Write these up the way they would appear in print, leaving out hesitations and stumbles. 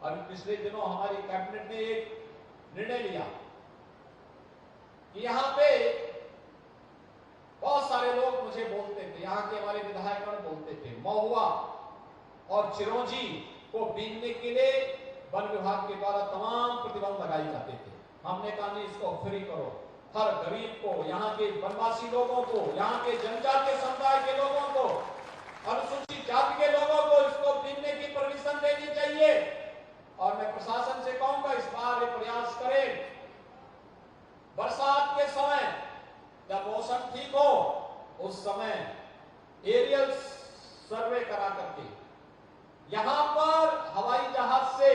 अभी पिछले दिनों हमारी कैबिनेट ने एक निर्णय लिया कि यहाँ पे बहुत सारे लोग मुझे बोलते थे, यहाँ के हमारे विधायकगण बोलते थे, महुआ और चिरौंजी को बीनने के लिए वन विभाग के द्वारा तमाम प्रतिबंध लगाए जाते थे। हमने कहा नहीं, इसको फ्री करो, हर गरीब को, यहाँ के वनवासी लोगों को, यहाँ के जनजातीय समुदाय के लोगों को, अनुसूचित जाति के लोगों को इसको बीनने की परमिशन देनी चाहिए। और मैं प्रशासन से कहूंगा इस बार ये प्रयास करें, बरसात के समय जब मौसम ठीक हो उस समय एरियल सर्वे करा करके यहां पर हवाई जहाज से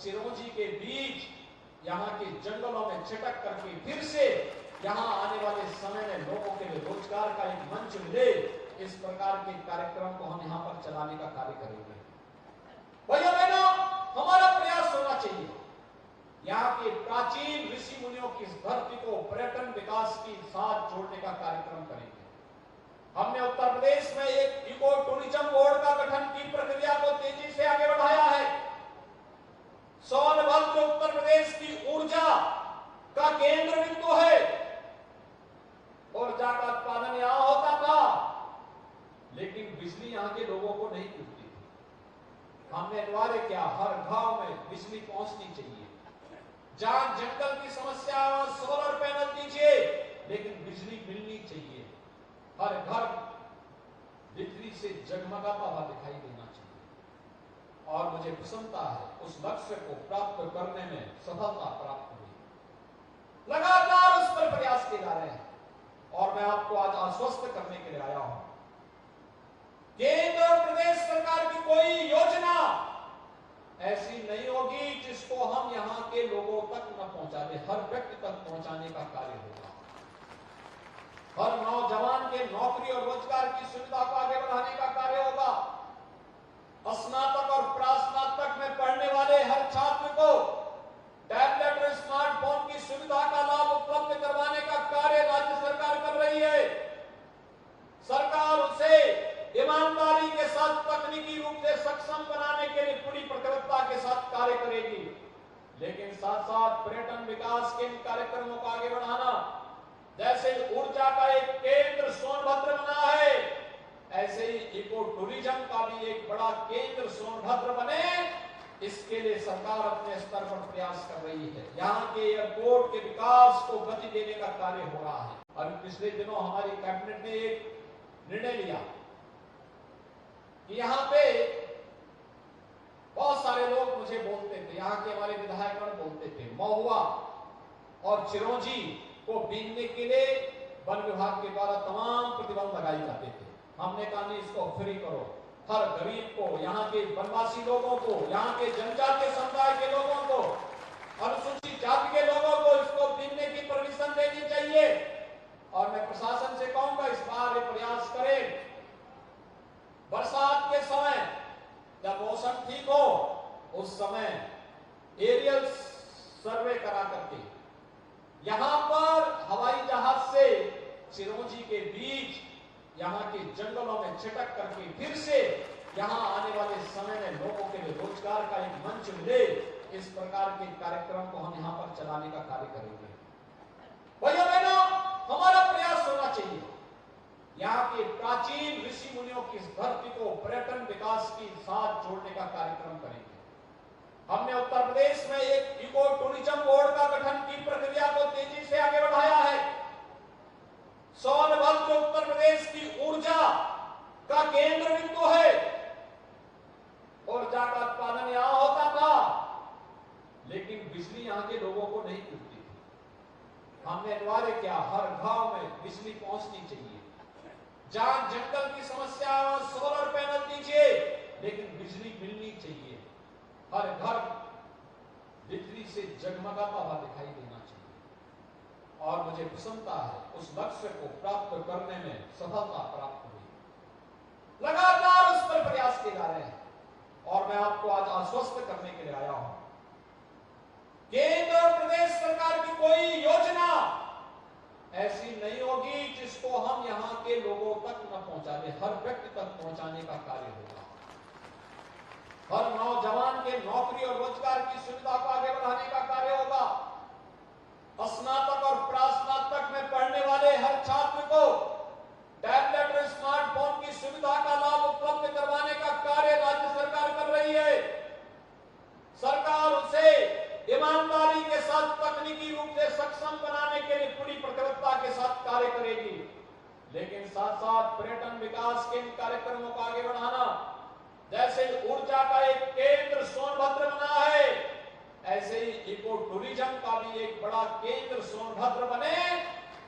चिरौंजी के बीज यहां के जंगलों में छिटक करके फिर से यहां आने वाले समय में लोगों के लिए रोजगार का एक मंच मिले, इस प्रकार के कार्यक्रम को हम यहां पर चलाने का कार्य करेंगे। भैया बहनों, हमारा प्रयास होना चाहिए यहाँ के प्राचीन ऋषि मुनियों की इस धरती को पर्यटन विकास के साथ जोड़ने का कार्यक्रम करेंगे। हमने उत्तर प्रदेश में एक इको टूरिज्म बोर्ड का गठन की प्रक्रिया को तेजी से आगे बढ़ाया है। सोनभद्र उत्तर प्रदेश की ऊर्जा का केंद्र बिंदु है। ऊर्जा का उत्पादन यहां होता था, लेकिन बिजली यहां के लोगों को नहीं मिलती थी। हमने अनिवार्य किया, हर गांव में बिजली पहुंचनी चाहिए। जहां जंगल की समस्या है वहां सोलर पैनल दीजिए, लेकिन बिजली मिलनी चाहिए। हर घर बिजली से जगमगाता हुआ दिखाई देना चाहिए। और मुझे प्रसन्नता है उस लक्ष्य को प्राप्त करने में सफलता प्राप्त हुई। लगातार उस पर प्रयास किए जा रहे हैं और मैं आपको आज आश्वस्त करने के लिए आया हूं, केंद्र और प्रदेश सरकार की कोई योजना ऐसी नहीं होगी जिसको हम यहां के लोगों तक न पहुंचा दे। हर व्यक्ति तक पहुंचाने का कार्य होगा। हर नौजवान के नौकरी और रोजगार की सुविधा को आगे बढ़ाने का कार्य होगा। स्नातक और प्रास्नातक में पढ़ने वाले हर छात्र को टैबलेट और स्मार्टफोन की सुविधा का लाभ उपलब्ध करवाने का कार्य राज्य सरकार कर रही है। सरकार उसे ईमानदारी के साथ तकनीकी रूप से सक्षम बनाने के लिए पूरी प्रतिबद्धता के साथ कार्य करेगी, लेकिन साथ साथ पर्यटन विकास के कार्यक्रमों को आगे बढ़ाना, जैसे ऊर्जा का एक केंद्र सोनभद्र बना है, ऐसे ही इको टूरिज्म का भी एक बड़ा केंद्र सोनभद्र बने, इसके लिए सरकार अपने स्तर पर प्रयास कर रही है। यहाँ के एयरपोर्ट के विकास को गति देने का कार्य हो रहा है। अभी पिछले दिनों हमारी कैबिनेट ने एक निर्णय लिया कि यहाँ पे बहुत सारे लोग मुझे बोलते थे, यहाँ के हमारे विधायकगण बोलते थे, महुआ और चिरौंजी को बीनने के लिए वन विभाग के द्वारा तमाम प्रतिबंध लगाए जाते थे। हमने कहा नहीं, इसको फ्री करो, हर गरीब को, यहाँ के वनवासी लोगों को, यहाँ के जनजातीय समुदाय के लोगों को, अनुसूचित जाति के लोगों को इसको बीनने की परमिशन देनी चाहिए। और मैं प्रशासन से कहूंगा इस बार ये प्रयास करें, बरसात के समय जब मौसम ठीक हो उस समय एरियल सर्वे करा करके यहां पर हवाई जहाज से चिरौंजी के बीज यहां के जंगलों में छिटक करके फिर से यहां आने वाले समय में लोगों के लिए रोजगार का एक मंच मिले, इस प्रकार के कार्यक्रम को हम यहां पर चलाने का कार्य करेंगे। भैया बहनों, हमारा प्रयास होना चाहिए यहाँ के प्राचीन ऋषि मुनियों की इस धरती को पर्यटन विकास के साथ जोड़ने का कार्यक्रम करेंगे। हमने उत्तर प्रदेश में एक इको टूरिज्म बोर्ड का गठन की प्रक्रिया को तेजी से आगे बढ़ाया है। सोनभद्र उत्तर प्रदेश की ऊर्जा का केंद्र बिंदु है। ऊर्जा का उत्पादन यहां होता था, लेकिन बिजली यहां के लोगों को नहीं मिलती थी। हमने अनिवार्य किया, हर गांव में बिजली पहुंचनी चाहिए। जहां जंगल की समस्या है वहां सोलर पैनल दीजिए, लेकिन बिजली मिलनी चाहिए। हर घर बिजली से जगमगाता हुआ दिखाई देना चाहिए। और मुझे प्रसन्नता है उस लक्ष्य को प्राप्त करने में सफलता प्राप्त हुई। लगातार उस पर प्रयास किए जा रहे हैं और मैं आपको आज आश्वस्त करने के लिए आया हूं, केंद्र और प्रदेश सरकार की कोई योजना ऐसी नहीं होगी जिसको हम यहाँ के लोगों तक न पहुंचा दे। हर व्यक्ति तक पहुंचाने का कार्य होगा। हर नौजवान के नौकरी और रोजगार की सुविधा को आगे बढ़ाने का कार्य होगा। स्नातक और प्रास्नातक में पढ़ने वाले हर छात्र को टैबलेट और स्मार्टफोन की सुविधा का लाभ उपलब्ध करवाने का कार्य राज्य सरकार कर रही है। सरकार उसे ईमानदारी के साथ तकनीकी रूप से सक्षम बनाने के लिए पूरी प्रतिबद्धता के साथ कार्य करेगी। लेकिन साथ साथ पर्यटन विकास के कार्यक्रमों को आगे बढ़ाना, जैसे ऊर्जा का एक केंद्र सोनभद्र बना है, ऐसे ही इको टूरिज्म का भी एक बड़ा केंद्र सोनभद्र बने,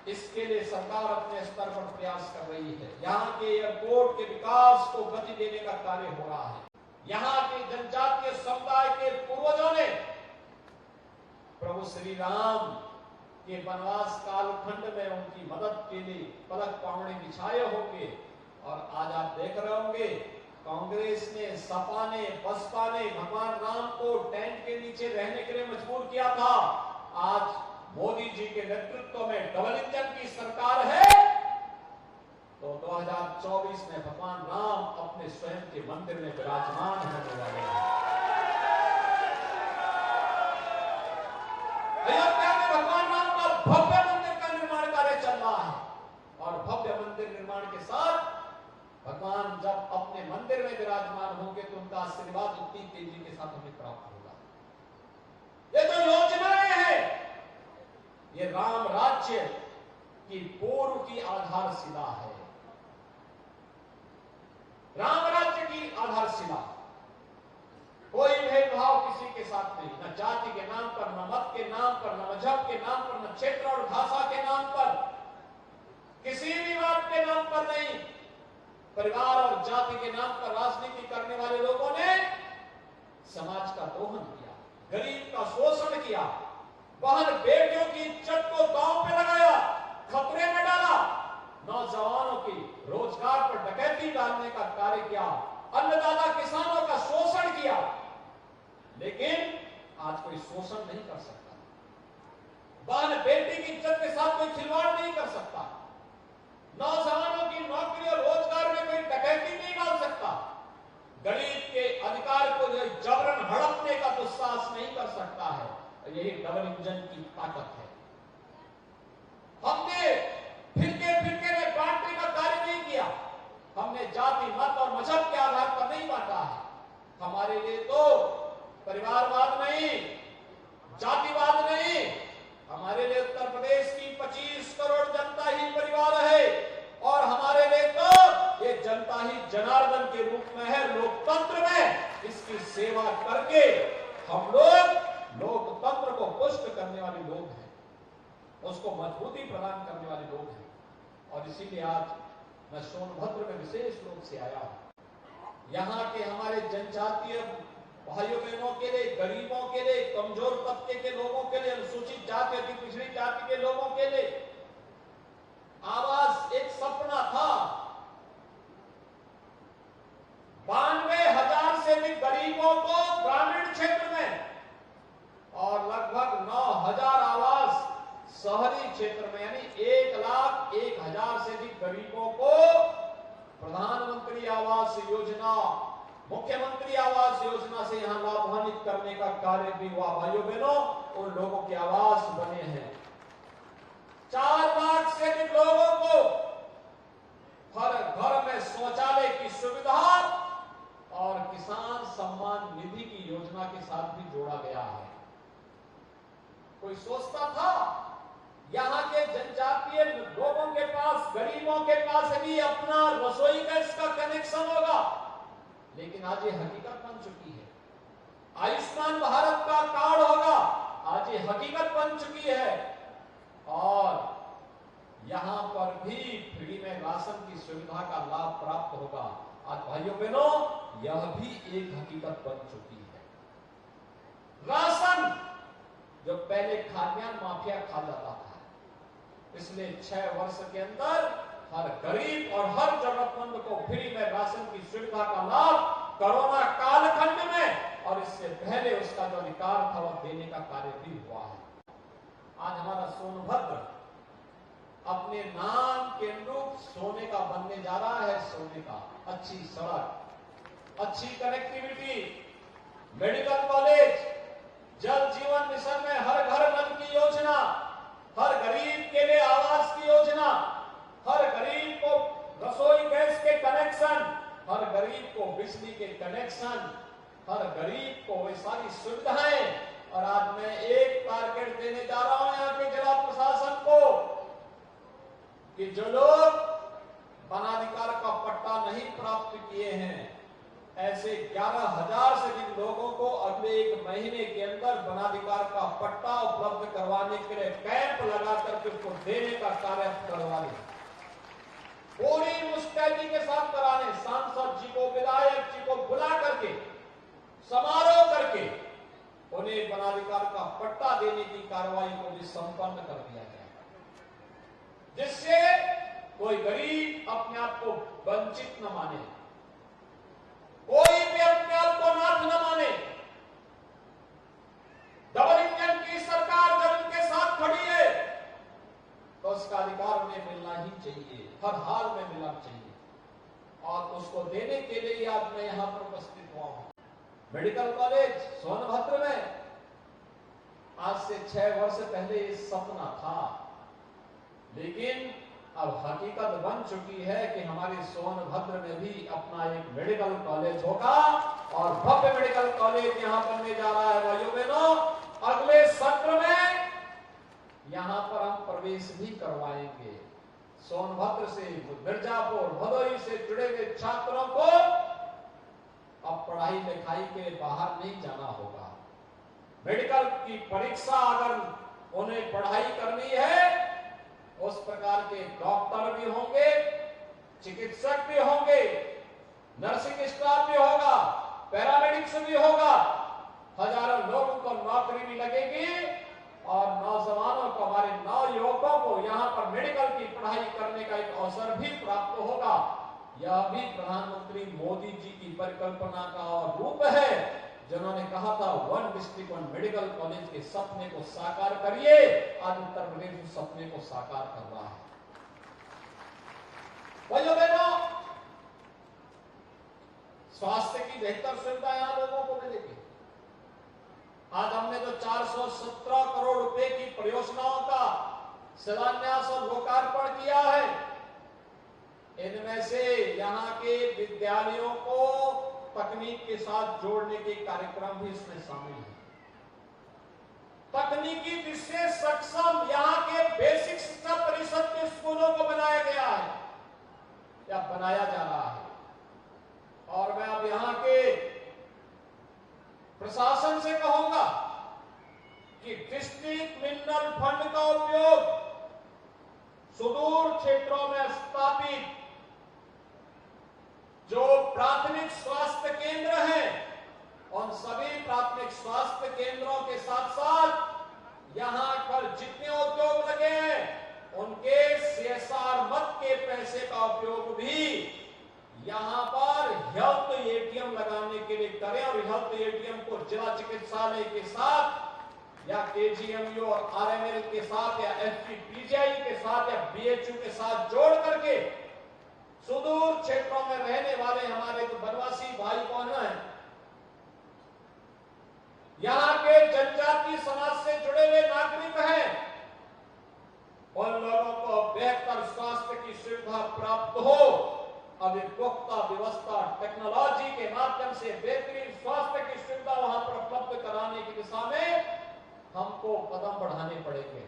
इसके लिए सरकार अपने स्तर पर प्रयास कर रही है। यहाँ के एयरपोर्ट के विकास को गति देने का कार्य हो रहा है। यहाँ के जनजातीय समुदाय के पूर्वजों ने प्रभु श्री राम के वनवास कालखंड में उनकी मदद के लिए पलक पावड़े बिछाए होंगे। और आज आप देख रहे होंगे, कांग्रेस ने, सपा ने, बसपा ने भगवान राम को टेंट के नीचे रहने के लिए मजबूर किया था। आज मोदी जी के नेतृत्व में डबल इंजन की सरकार है, तो 2024 में भगवान राम अपने स्वयं के मंदिर में विराजमान होने वाले हैं। अयोध्या में भगवान राम का भव्य मंदिर का निर्माण कार्य चल रहा है, और भव्य मंदिर निर्माण के साथ भगवान जब अपने मंदिर में विराजमान होंगे तो उनका आशीर्वाद उतनी तेजी के साथ हमें प्राप्त होगा। ये जो योजनाएं हैं, ये राम राज्य की पूर्व की आधारशिला है। राम राज्य की आधारशिला, कोई भेदभाव किसी के साथ नहीं, न जाति के नाम पर, न मत के नाम पर, न मजहब के नाम पर, न क्षेत्र और भाषा के नाम पर, किसी भी बात के नाम पर नहीं। परिवार और जाति के नाम पर राजनीति करने वाले लोगों ने समाज का दोहन किया, गरीब का शोषण किया, बहन बेटियों की इज्जत को दांव पे लगाया, खतरे में डाला, नौजवानों की रोजगार पर डकैती डालने का कार्य किया, अन्नदाता किसानों का शोषण किया। लेकिन आज कोई शोषण नहीं कर सकता, बहन बेटी की इज्जत के साथ कोई खिलवाड़ नहीं कर सकता, नौजवानों की नौकरी और रोजगार में कोई डकैती नहीं डाल सकता, गरीब के अधिकार को जबरन हड़पने का दुस्साहस नहीं कर सकता है। यही डबल इंजन की ताकत है। हमने फिरके में बांटने का कार्य नहीं किया, हमने जाति, मत और मजहब के आधार पर नहीं बांटा है। हमारे लिए तो परिवारवाद नहीं, जातिवाद नहीं, हमारे लिए उत्तर प्रदेश की 25 करोड़ जनता ही परिवार है, और हमारे लिए तो ये जनता ही जनार्दन के रूप में है। लोकतंत्र में इसकी सेवा करके हम लोग लोकतंत्र को पुष्ट करने वाले लोग हैं, उसको मजबूती प्रदान करने वाले लोग हैं। और इसीलिए आज मैं सोनभद्र में विशेष रूप से आया हूं। यहाँ के हमारे जनजातीय भाइयों बहनों के लिए, गरीबों के लिए, कमजोर तबके के लोगों के लिए, अनुसूचित जाति, अति पिछड़ी जाति के लोगों के लिए आवास एक सपना था। 92,000 से अधिक गरीबों को ग्रामीण क्षेत्र में और लगभग 9,000 आवास शहरी क्षेत्र में, यानी 1,01,000 से अधिक गरीबों को प्रधानमंत्री आवास योजना, मुख्यमंत्री आवास योजना से यहां लाभान्वित करने का कार्य भी हुआ। भाइयों बहनों, उन लोगों के आवास बने हैं। 4 लाख से अधिक लोगों को हर घर में शौचालय की सुविधा और किसान सम्मान निधि की योजना के साथ भी जोड़ा गया है। कोई सोचता था यहाँ के जनजातीय लोगों के पास, गरीबों के पास भी अपना रसोई गैस का कनेक्शन होगा, लेकिन आज ये हकीकत बन चुकी है। आयुष्मान भारत का कार्ड होगा, आज ये हकीकत बन चुकी है। और यहां पर भी फ्री में राशन की सुविधा का लाभ प्राप्त होगा। आज भाइयों बहनों, यह भी एक हकीकत बन चुकी है। राशन जो पहले खाद्यान्न माफिया खा जाता था, पिछले 6 वर्ष के अंदर हर गरीब और हर जरूरतमंद को फ्री में राशन की सुविधा का लाभ कोरोना कालखंड में, और इससे पहले उसका जो अधिकार था वह देने का कार्य भी हुआ है। आज हमारा सोनभद्र अपने नाम के अनुरूप सोने का बनने जा रहा है। सोने का, अच्छी सड़क, अच्छी कनेक्टिविटी, मेडिकल कॉलेज, जल जीवन मिशन में हर घर नल की योजना, हर गरीब के लिए आवास की योजना, हर गरीब को रसोई गैस के कनेक्शन, हर गरीब को बिजली के कनेक्शन, हर गरीब को वे सारी सुविधाएं। और आज मैं एक टारगेट देने जा रहा हूं यहाँ के जिला प्रशासन को कि जो लोग वनाधिकार का पट्टा नहीं प्राप्त किए हैं, ऐसे 11,000 से अधिक लोगों को अगले 1 महीने के अंदर वनाधिकार का पट्टा उपलब्ध करवाने के लिए कैंप लगा करके उसको देने का कार्य करवाने, पूरी मुस्तैदी के साथ कराने, सांसद जी को, विधायक जी को बुला करके समारोह करके उन्हें वनाधिकार का पट्टा देने की कार्रवाई को भी संपन्न कर दिया जाएगा, जिससे कोई गरीब अपने आप को वंचित न माने, कोई भी अपने आप को नाथ न माने। डबल इंजन की सरकार जब उनके साथ खड़ी है तो उसका अधिकार उन्हें मिलना ही चाहिए, हर हाल में मिलना चाहिए, और उसको देने के लिए आज मैं यहां पर उपस्थित हुआ हूं। मेडिकल कॉलेज सोनभद्र में आज से 6 वर्ष पहले ये सपना था, लेकिन अब हकीकत बन चुकी है कि हमारे सोनभद्र में भी अपना एक मेडिकल कॉलेज होगा, और भव्य मेडिकल कॉलेज यहां बनने जा रहा है। भाइयों बहनों, अगले सत्र में यहां पर हम प्रवेश भी करवाएंगे। सोनभद्र से, मिर्जापुर, भदोही से जुड़े हुए छात्रों को अब पढ़ाई लिखाई के बाहर नहीं जाना होगा। मेडिकल की परीक्षा अगर उन्हें पढ़ाई करनी है, उस प्रकार के डॉक्टर भी होंगे, चिकित्सक भी होंगे, नर्सिंग स्टाफ भी होगा, पैरामेडिक्स भी होगा, हजारों लोगों को नौकरी भी लगेगी, और नौजवानों को, हमारे नवयुवकों को यहां पर मेडिकल की पढ़ाई करने का एक अवसर भी प्राप्त होगा। यह भी प्रधानमंत्री मोदी जी की परिकल्पना का रूप है, जिन्होंने कहा था 1 डिस्ट्रिक्ट 1 मेडिकल कॉलेज के सपने को साकार करिए। आज उत्तर प्रदेश उस सपने को साकार कर रहा है। भाइयों बहनों, स्वास्थ्य की बेहतर सुविधा यहां लोगों को मिलेगी। आज हमने जो 417 करोड़ रुपए की परियोजनाओं का शिलान्यास और लोकार्पण किया है, इनमें से यहां के विद्यालयों को तकनीक के साथ जोड़ने के कार्यक्रम भी इसमें शामिल है। तकनीकी विशेष सक्षम यहां के बेसिक शिक्षा परिषद के स्कूलों को बनाया गया है या बनाया जा रहा है। और मैं अब यहां के प्रशासन से कहूंगा कि डिस्ट्रिक्ट मिनरल फंड का उपयोग सुदूर क्षेत्रों में स्थापित जो प्राथमिक स्वास्थ्य केंद्र हैं, उन सभी प्राथमिक स्वास्थ्य केंद्रों के साथ साथ यहां पर जितने उद्योग लगे हैं, उनके CSR मद के पैसे का उपयोग भी यहां पर हेल्थ एटीएम लगाने के लिए करें, और हेल्थ एटीएम को जिला चिकित्सालय के साथ या KGMU और RML के साथ या FPPGI के साथ या BHU के साथ जोड़ करके सुदूर क्षेत्रों में रहने वाले हमारे जो वनवासी भाई बहन हैं, यहां के जनजाति समाज से जुड़े हुए नागरिक हैं, उन लोगों को बेहतर स्वास्थ्य की सुविधा प्राप्त हो। अब एक पुख्ता व्यवस्था टेक्नोलॉजी के माध्यम से बेहतरीन स्वास्थ्य की सुविधा वहां पर उपलब्ध कराने की दिशा में हमको कदम बढ़ाने पड़ेंगे।